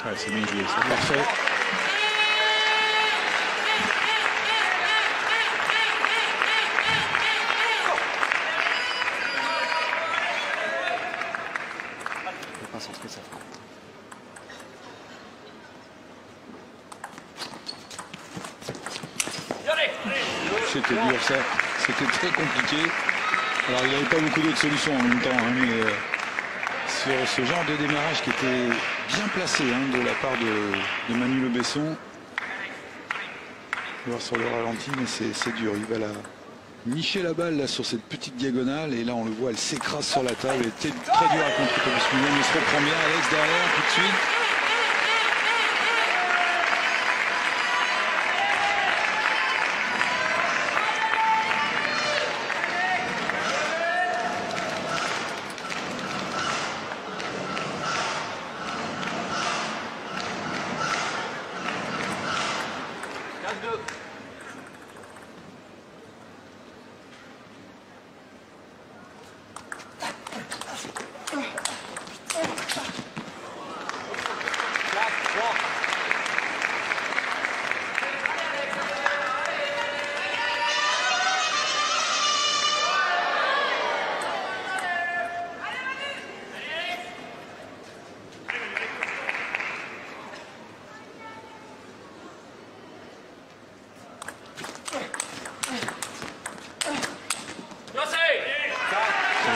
S2: Ouais, c'est bien joué, c'est parfait.
S1: Il ne faut pas centrer sa frappe.
S2: C'était dur ça, c'était très compliqué. Alors il n'avait pas beaucoup d'autres solutions en même temps, hein, mais sur ce genre de démarrage qui était bien placé de la part de Manu Le Besson. On va voir sur le ralenti, mais c'est dur. Il va nicher la balle là, sur cette petite diagonale, et là on le voit, elle s'écrase sur la table. Elle était très dur à contrer Thomas Mullen, mais il se reprend bien. Alex derrière tout de suite.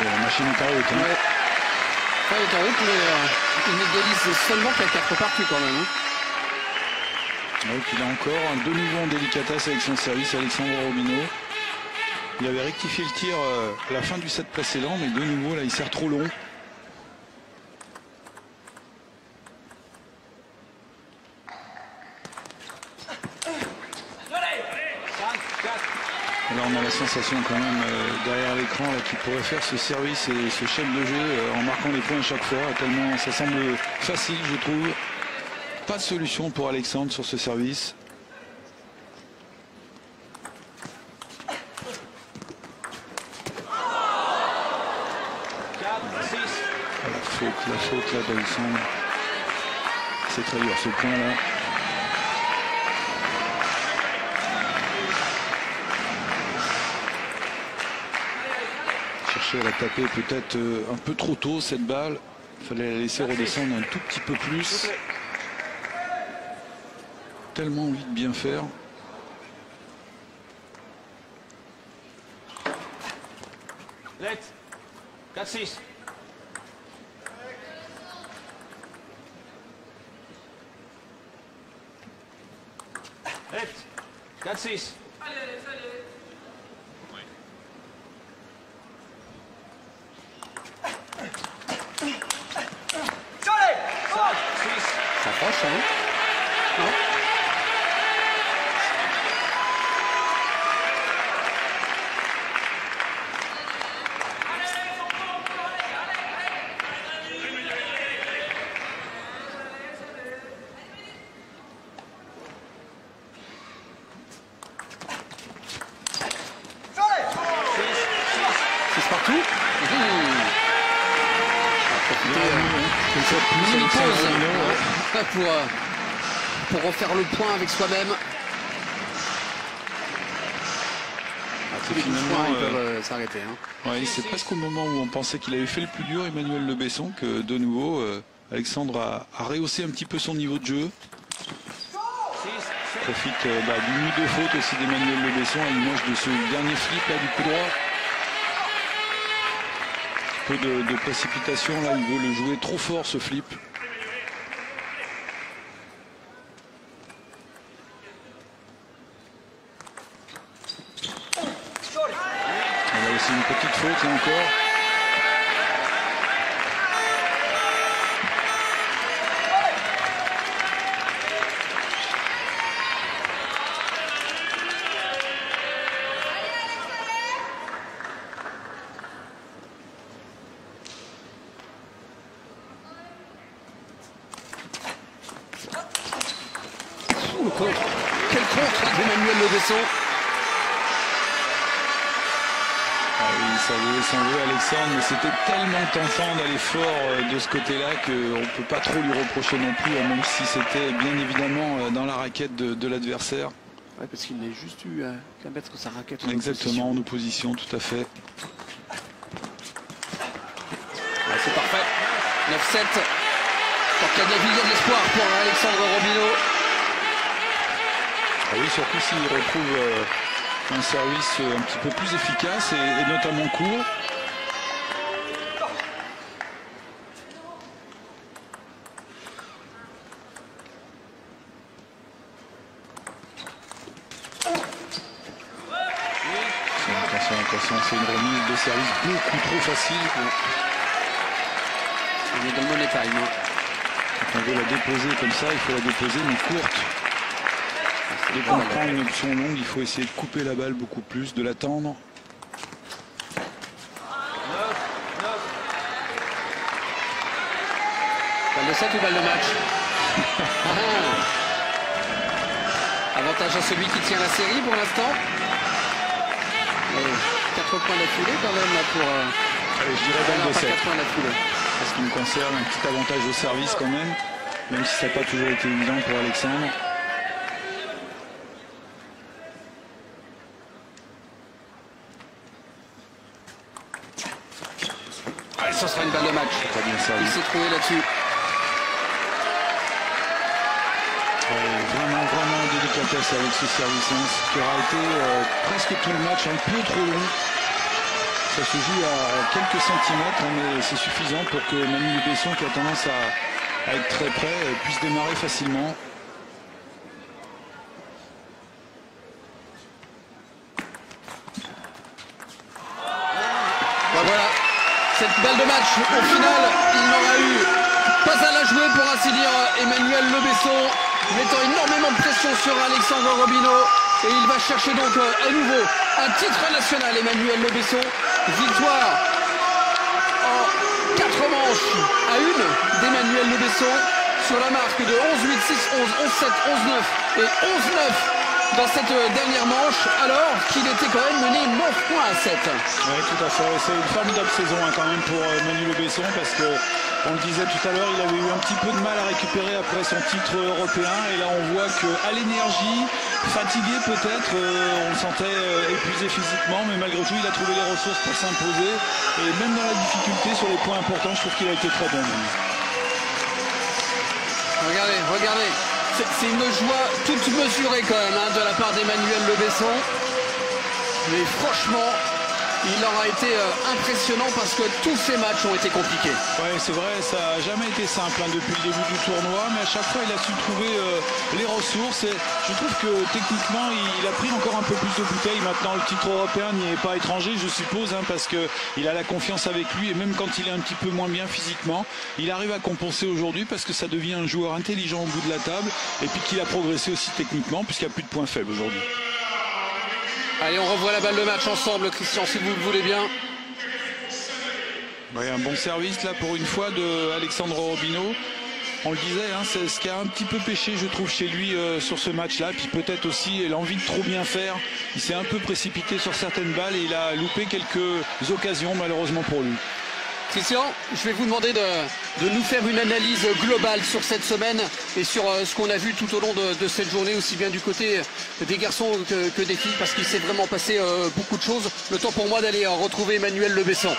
S2: La machine est en route. Hein.
S1: Ouais. Elle est en route, mais il n'égalise seulement qu'à 4 parties quand même.
S2: Ouais, puis là encore, de nouveau en délicatesse avec son service, Alexandre Robino. Il avait rectifié le tir à la fin du set précédent, mais de nouveau là il sert trop long. Là on a la sensation quand même derrière l'écran qu'il pourrait faire ce service et ce chef de jeu en marquant les points à chaque fois, tellement ça semble facile je trouve. Pas de solution pour Alexandre sur ce service. La faute là d'Alexandre. C'est très dur ce point là. Chercher à la taper peut-être un peu trop tôt cette balle. Il fallait la laisser redescendre un tout petit peu plus. Tellement envie de bien faire.
S3: Let. 4-6. Let. 4-6.
S1: Ça approche, hein? Non? C'est partout. Une pause pour refaire le point avec soi-même. Tous les points ils peuvent s'arrêter. Hein.
S2: Ouais, c'est presque au moment où on pensait qu'il avait fait le plus dur, Emmanuel Le Besson, que de nouveau Alexandre a rehaussé un petit peu son niveau de jeu. Profite d'une nuit de faute aussi d'Emmanuel Le Besson à l'image de ce dernier flip là du coup droit. Peu de précipitation là, il veut le jouer trop fort ce flip. On a aussi une petite faute là encore.
S1: Quel contre d'Emmanuel Le Besson.
S2: Ah oui, ça voulait s'en veut Alexandre, mais c'était tellement tentant d'aller fort de ce côté-là qu'on ne peut pas trop lui reprocher non plus, même si c'était bien évidemment dans la raquette de l'adversaire.
S1: Ouais, parce qu'il n'a juste eu qu'à mettre sa raquette en
S2: Exactement, en opposition, tout à fait.
S1: Ah, c'est parfait. 9-7. Pour qu'il y a de l'espoir pour Alexandre Robino.
S2: Ah oui, surtout s'il retrouve un service un petit peu plus efficace et notamment court. Attention, c'est une remise de service beaucoup trop facile.
S1: On est dans le money time.
S2: Quand on veut la déposer comme ça, il faut la déposer mais courte. Et pour prendre une option longue, il faut essayer de couper la balle beaucoup plus, de l'attendre.
S1: Balle de 7 ou balle de match? Avantage à celui qui tient la série pour l'instant. 4 points d'affilée quand même là pour...
S2: Allez, je dirais balle de 7.
S1: 4 points d'affilée.
S2: En ce qui me concerne, un petit avantage au service quand même si ça n'a pas toujours été évident pour Alexandre.
S1: Ça sera une balle de match.
S2: Pas bien servi.
S1: Il s'est trouvé là-dessus.
S2: Vraiment délicatesse avec ce service qui aura été presque tout le match un peu trop long. Ça se joue à quelques centimètres, mais c'est suffisant pour que Manu Le Besson, qui a tendance à être très près, puisse démarrer facilement.
S1: balle de match. Au final, il n'aura eu pas à la jouer pour ainsi dire Emmanuel Le Besson, mettant énormément de pression sur Alexandre Robinot. Et il va chercher donc à nouveau un titre national, Emmanuel Le Besson. Victoire en 4 manches à 1 d'Emmanuel Le Besson sur la marque de 11-8, 6-11, 11-7, 11-9 et 11-9 dans cette dernière manche, alors qu'il était quand même mené 9 points à 7.
S2: Oui, tout à fait. C'est une formidable saison quand même pour Manu Le Besson, parce que on le disait tout à l'heure, il avait eu un petit peu de mal à récupérer après son titre européen. Et là, on voit qu'à l'énergie, fatigué peut-être, on le sentait épuisé physiquement, mais malgré tout, il a trouvé les ressources pour s'imposer. Et même dans la difficulté, sur les points importants, je trouve qu'il a été très bon.
S1: Regardez, regardez. C'est une joie toute mesurée quand même de la part d'Emmanuel Le Besson. Mais franchement, il aura été impressionnant parce que tous ces matchs ont été compliqués.
S2: Oui, c'est vrai, ça n'a jamais été simple depuis le début du tournoi, mais à chaque fois il a su trouver les ressources. Et je trouve que techniquement il a pris encore un peu plus de bouteilles. Maintenant le titre européen n'y est pas étranger, je suppose, parce qu'il a la confiance avec lui, et même quand il est un petit peu moins bien physiquement, il arrive à compenser aujourd'hui parce que ça devient un joueur intelligent au bout de la table, et puis qu'il a progressé aussi techniquement puisqu'il n'y a plus de points faibles aujourd'hui.
S1: Allez, on revoit la balle de match ensemble, Christian, si vous le voulez bien.
S2: Ouais, un bon service là pour une fois de Alexandre Robinot. On le disait, c'est ce qui a un petit peu pêché, je trouve, chez lui sur ce match-là. Puis peut-être aussi l'envie de trop bien faire. Il s'est un peu précipité sur certaines balles et il a loupé quelques occasions, malheureusement pour lui.
S1: Christian, je vais vous demander de nous faire une analyse globale sur cette semaine et sur ce qu'on a vu tout au long de cette journée, aussi bien du côté des garçons que des filles, parce qu'il s'est vraiment passé beaucoup de choses. Le temps pour moi d'aller retrouver Emmanuel Le Besson.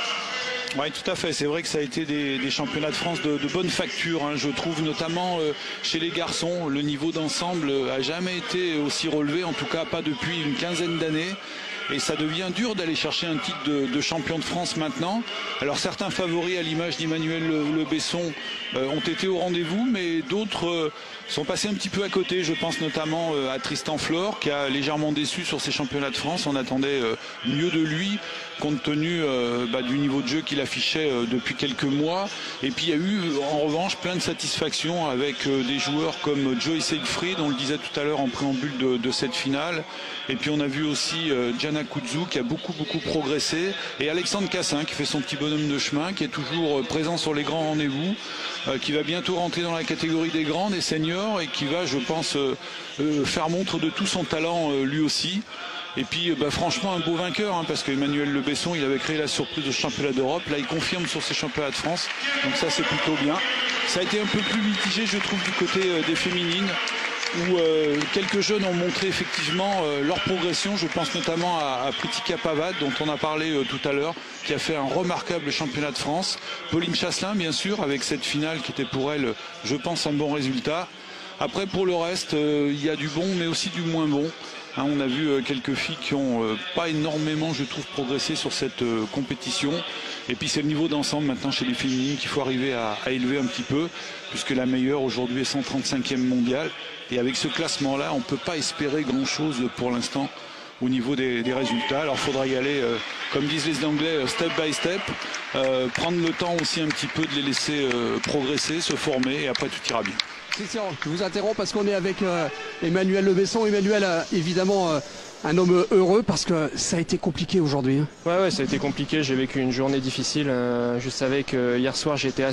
S2: Oui, tout à fait. C'est vrai que ça a été des championnats de France de bonne facture. Je trouve notamment chez les garçons, le niveau d'ensemble a jamais été aussi relevé, en tout cas pas depuis une quinzaine d'années. Et ça devient dur d'aller chercher un titre de champion de France maintenant. Alors certains favoris à l'image d'Emmanuel Le Besson ont été au rendez-vous, mais d'autres sont passés un petit peu à côté. Je pense notamment à Tristan Flor, qui a légèrement déçu sur ces championnats de France. On attendait mieux de lui compte tenu du niveau de jeu qu'il affichait depuis quelques mois. Et puis il y a eu en revanche plein de satisfactions avec des joueurs comme Joey Siegfried, on le disait tout à l'heure en préambule de cette finale. Et puis on a vu aussi Gianna Kuzu qui a beaucoup progressé, et Alexandre Cassin qui fait son petit bonhomme de chemin, qui est toujours présent sur les grands rendez-vous, qui va bientôt rentrer dans la catégorie des grands, des seniors, et qui va, je pense, faire montre de tout son talent lui aussi. Et puis franchement un beau vainqueur, parce qu'Emmanuel Le Besson, il avait créé la surprise de championnat d'Europe. Là il confirme sur ses championnats de France, donc ça c'est plutôt bien. Ça a été un peu plus mitigé, je trouve, du côté des féminines, où quelques jeunes ont montré effectivement leur progression. Je pense notamment à Pritika Pavad, dont on a parlé tout à l'heure, qui a fait un remarquable championnat de France. Pauline Chasselin, bien sûr, avec cette finale qui était pour elle, je pense, un bon résultat. Après, pour le reste, il y a du bon, mais aussi du moins bon. On a vu quelques filles qui n'ont pas énormément, je trouve, progressé sur cette compétition. Et puis c'est le niveau d'ensemble maintenant chez les féminines qu'il faut arriver à élever un petit peu, puisque la meilleure aujourd'hui est 135e mondiale. Et avec ce classement-là, on ne peut pas espérer grand-chose pour l'instant au niveau des résultats. Alors il faudra y aller, comme disent les Anglais, step by step, prendre le temps aussi un petit peu de les laisser progresser, se former, et après tout ira bien.
S1: Christian, je vous interromps parce qu'on est avec Emmanuel Le Besson. Emmanuel, évidemment, un homme heureux parce que ça a été compliqué aujourd'hui.
S5: Ouais, ça a été compliqué. J'ai vécu une journée difficile. Je savais que hier soir, j'étais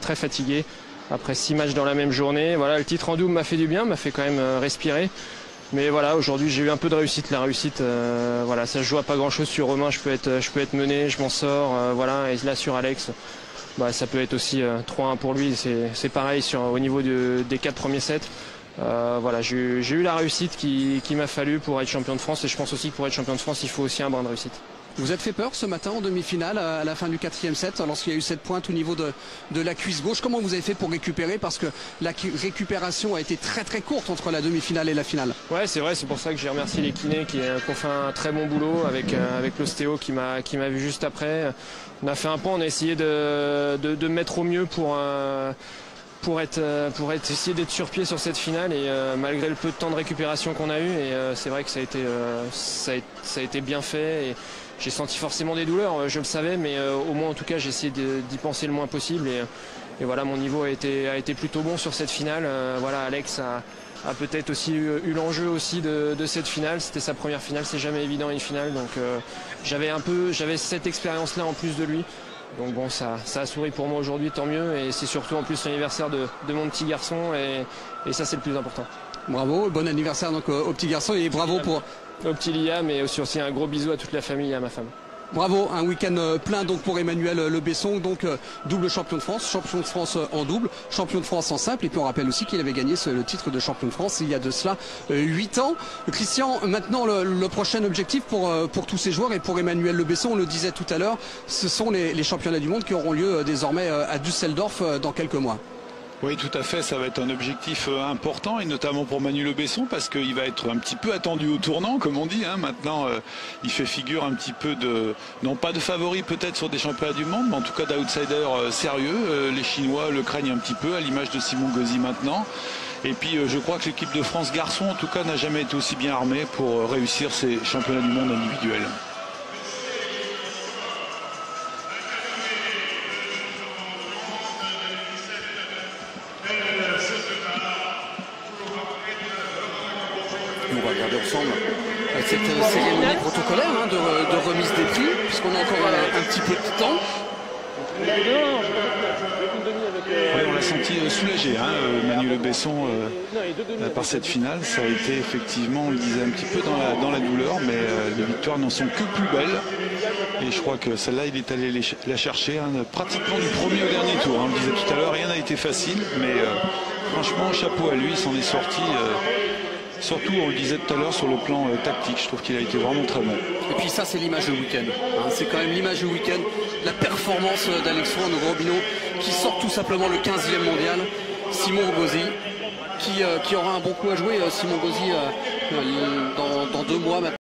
S5: très fatigué. Après 6 matchs dans la même journée. Voilà, le titre en double m'a fait du bien, m'a fait quand même respirer. Mais voilà, aujourd'hui, j'ai eu un peu de réussite. La réussite, voilà, ça se joue à pas grand-chose sur Romain. Je peux être mené, je m'en sors. Voilà, et là sur Alex. Ça peut être aussi 3-1 pour lui, c'est pareil au niveau des 4 premiers sets. Voilà, j'ai eu la réussite qu'il m'a fallu pour être champion de France, et je pense aussi que pour être champion de France, il faut aussi un brin de réussite.
S1: Vous êtes fait peur ce matin en demi-finale à la fin du 4e set lorsqu'il y a eu cette pointe au niveau de la cuisse gauche. Comment vous avez fait pour récupérer? Parce que la récupération a été très courte entre la demi-finale et la finale. Ouais,
S5: c'est vrai, c'est pour ça que j'ai remercié les kinés qui ont fait un très bon boulot avec l'ostéo qui m'a vu juste après. On a fait un point, on a essayé de mettre au mieux pour essayer d'être sur pied sur cette finale, et malgré le peu de temps de récupération qu'on a eu, et c'est vrai que ça a été bien fait, j'ai senti forcément des douleurs, je le savais, mais au moins en tout cas j'ai essayé d'y penser le moins possible. Et voilà, mon niveau a été plutôt bon sur cette finale. Voilà, Alex a peut-être aussi eu l'enjeu aussi de cette finale. C'était sa première finale, c'est jamais évident une finale. Donc j'avais cette expérience-là en plus de lui. Donc bon, ça a souri pour moi aujourd'hui, tant mieux. Et c'est surtout en plus l'anniversaire de mon petit garçon. Et ça, c'est le plus important.
S1: Bravo, bon anniversaire donc au petit garçon et bravo pour...
S5: Au petit Liam, et aussi un gros bisou à toute la famille et à ma femme.
S1: Bravo, un week-end plein donc pour Emmanuel Le Besson, donc double champion de France en double, champion de France en simple, et puis on rappelle aussi qu'il avait gagné le titre de champion de France il y a de cela 8 ans. Christian, maintenant le prochain objectif pour tous ces joueurs et pour Emmanuel Le Besson, on le disait tout à l'heure, ce sont les championnats du monde qui auront lieu désormais à Düsseldorf dans quelques mois.
S2: Oui, tout à fait, ça va être un objectif important, et notamment pour Manu Le Besson, parce qu'il va être un petit peu attendu au tournant, comme on dit. Maintenant, il fait figure un petit peu non pas de favori peut-être sur des championnats du monde, mais en tout cas d'outsider sérieux. Les Chinois le craignent un petit peu, à l'image de Simon Gauzy maintenant. Et puis je crois que l'équipe de France garçon, en tout cas, n'a jamais été aussi bien armée pour réussir ces championnats du monde individuels.
S1: On va regarder ensemble cette cérémonie protocolaire de remise des prix, puisqu'on a encore un petit peu de temps.
S2: Oui, on l'a senti soulagé, Manu Le Besson, par cette finale. Ça a été effectivement, on le disait, un petit peu dans la douleur, mais les victoires n'en sont que plus belles. Et je crois que celle-là, il est allé la chercher pratiquement du premier au dernier tour. On le disait tout à l'heure, rien n'a été facile, mais franchement, chapeau à lui, il s'en est sorti. Surtout, on le disait tout à l'heure, sur le plan tactique, je trouve qu'il a été vraiment très bon.
S1: Et puis ça, c'est l'image du week-end. C'est quand même l'image du week-end, la performance d'Alexandre Robinot, qui sort tout simplement le 15e mondial. Simon Gauzy, qui aura un bon coup à jouer. Simon Gauzy, dans 2 mois maintenant.